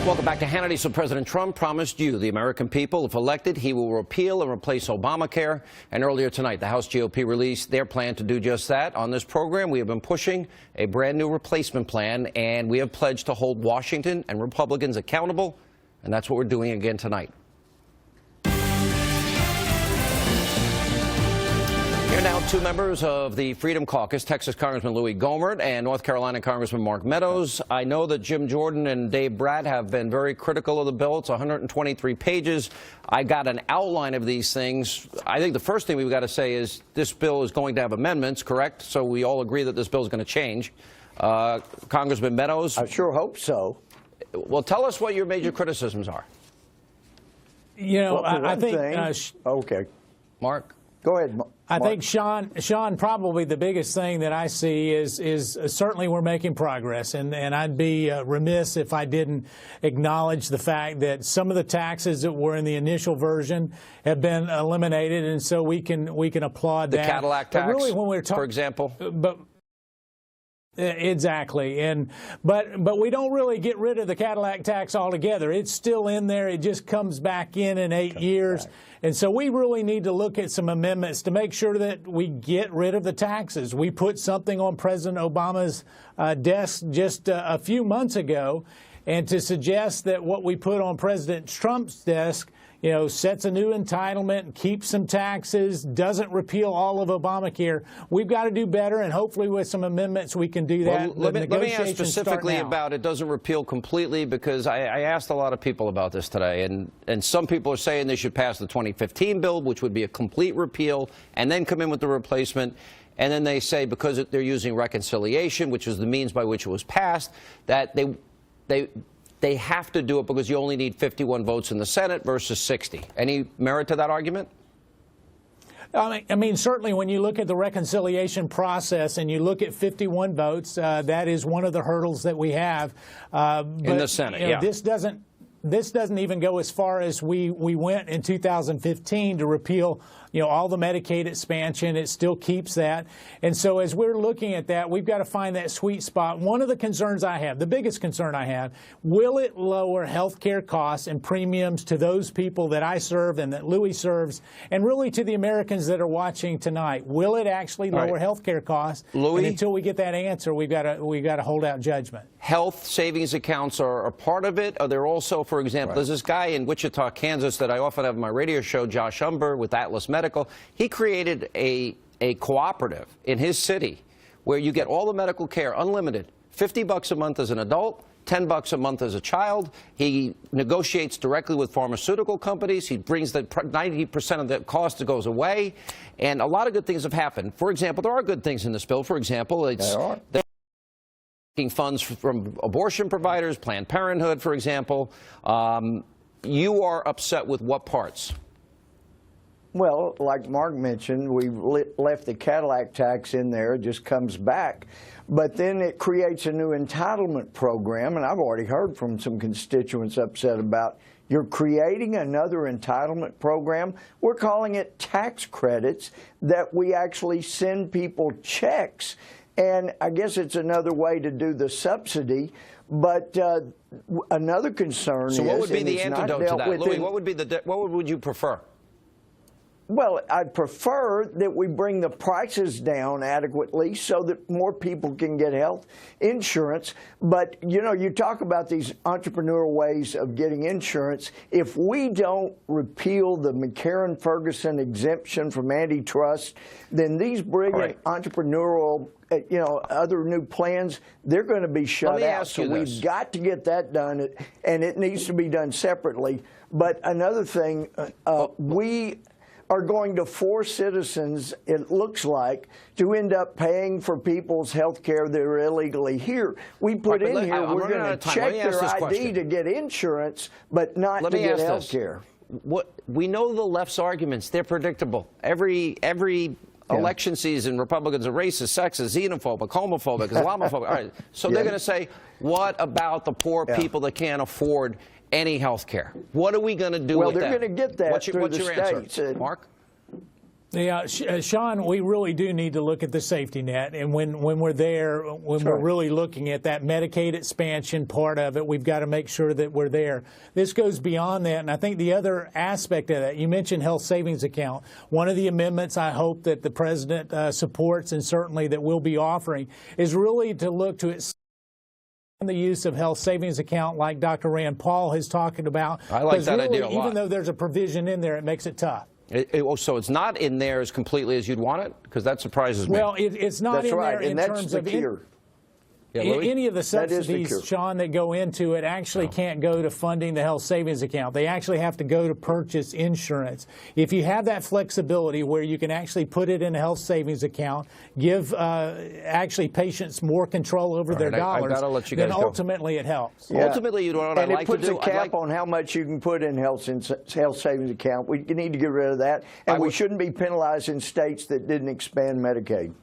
Welcome back to Hannity. So President Trump promised you, the American people, if elected, he will repeal and replace Obamacare. And earlier tonight, the House GOP released their plan to do just that. On this program, we have been pushing a brand new replacement plan, and we have pledged to hold Washington and Republicans accountable. And that's what we're doing again tonight. Here now, two members of the Freedom Caucus, Texas Congressman Louie Gohmert and North Carolina Congressman Mark Meadows. I know that Jim Jordan and Dave Bratt have been very critical of the bill. It's 123 pages. I got an outline of these things. I think the first thing we've got to say is this bill is going to have amendments, correct? So we all agree that this bill is going to change. Congressman Meadows? I sure hope so. Well, tell us what your major criticisms are. You know, well, I think... okay. Mark? Go ahead, Mark. I think, Sean, probably the biggest thing that I see is certainly we're making progress, and I'd be remiss if I didn't acknowledge the fact that some of the taxes that were in the initial version have been eliminated, and so we can applaud that. The Cadillac tax, really, when we're for example? Exactly, but we don't really get rid of the Cadillac tax altogether. It's still in there. It just comes back in 8 years. And so we really need to look at some amendments to make sure that we get rid of the taxes. We put something on President Obama's desk just a few months ago, and to suggest that what we put on President Trump's desk, you know, sets a new entitlement, keeps some taxes, doesn't repeal all of Obamacare. We've got to do better, and hopefully with some amendments we can do that. Well, let me ask specifically about it doesn't repeal completely, because I asked a lot of people about this today, and some people are saying they should pass the 2015 bill, which would be a complete repeal, and then come in with the replacement. And then they say because they're using reconciliation, which is the means by which it was passed, that they have to do it because you only need 51 votes in the Senate versus 60. Any merit to that argument? I mean, certainly when you look at the reconciliation process and you look at 51 votes, that is one of the hurdles that we have. In the Senate, you know, This doesn't even go as far as we went in 2015 to repeal, you know, all the Medicaid expansion. It still keeps that. And so as we're looking at that, we've got to find that sweet spot. One of the concerns I have, the biggest concern I have, will it lower health care costs and premiums to those people that I serve and that Louie serves, and really to the Americans that are watching tonight? Will it actually lower health care costs? Louie? And until we get that answer, we've got to hold out judgment. Health savings accounts are part of it. Are there also, for example, there's this guy in Wichita, Kansas that I often have on my radio show, Josh Umber with Atlas Medical. He created a cooperative in his city where you get all the medical care unlimited, $50 a month as an adult, $10 a month as a child. He negotiates directly with pharmaceutical companies. He brings the 90% of the cost that goes away. And a lot of good things have happened. For example, there are good things in this bill. For example, they're taking funds from abortion providers, Planned Parenthood, for example. You are upset with what parts? Well, like Mark mentioned, we've left the Cadillac tax in there. It just comes back. But then it creates a new entitlement program, and I've already heard from some constituents upset about you're creating another entitlement program. We're calling it tax credits that we actually send people checks. And I guess it's another way to do the subsidy. But another concern is... So what would be the antidote to that? Louie, what would you prefer? Well, I'd prefer that we bring the prices down adequately so that more people can get health insurance. But, you know, you talk about these entrepreneurial ways of getting insurance. If we don't repeal the McCarran-Ferguson exemption from antitrust, then these brilliant entrepreneurial, you know, other new plans, they're going to be shut out. So we've got to get that done, and it needs to be done separately. But another thing, we are going to force citizens, it looks like, to end up paying for people's health care that are illegally here. We put in here we're going to check their ID to get insurance, but not to get health care. We know the left's arguments. They're predictable. Every election season, Republicans are racist, sexist, xenophobic, homophobic, Islamophobic. All right. So they're going to say, what about the poor people that can't afford any health care? What are we going to do with that? Well, they're going to get that through the states. Mark? Yeah, Sean, we really do need to look at the safety net, and when we're there, when we're really looking at that Medicaid expansion part of it, we've got to make sure that we're there. This goes beyond that, and I think the other aspect of that, you mentioned health savings account. One of the amendments I hope that the president supports, and certainly that we'll be offering, is really to look to it. The use of health savings account like Dr. Rand Paul has talked about. I like that really, idea a lot. even though there's a provision in there, it makes it tough. So it's not in there as completely as you'd want it? Because that surprises me. Well, it's not in there in terms of any of the subsidies, Sean, that go into it actually can't go to funding the health savings account. They actually have to go to purchase insurance. If you have that flexibility where you can actually put it in a health savings account, give actually patients more control over their dollars, then ultimately it helps. Yeah. Ultimately, you know what I'd like to do? And it puts a cap on how much you can put in health savings account. We need to get rid of that, and we shouldn't be penalizing states that didn't expand Medicaid.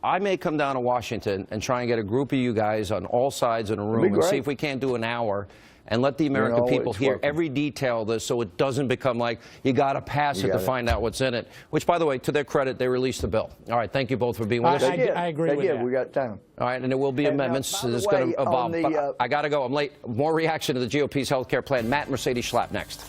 I may come down to Washington and try and get a group of you guys on all sides in a room and see if we can't do an hour and let the American people hear every detail of this so it doesn't become like you got to pass it to find out what's in it, which, by the way, to their credit, they released the bill. All right, thank you both for being with us. I agree with that. We got time. All right, and there will be amendments. This is going to evolve. But I got to go. I'm late. More reaction to the GOP's health care plan. Matt and Mercedes Schlapp next.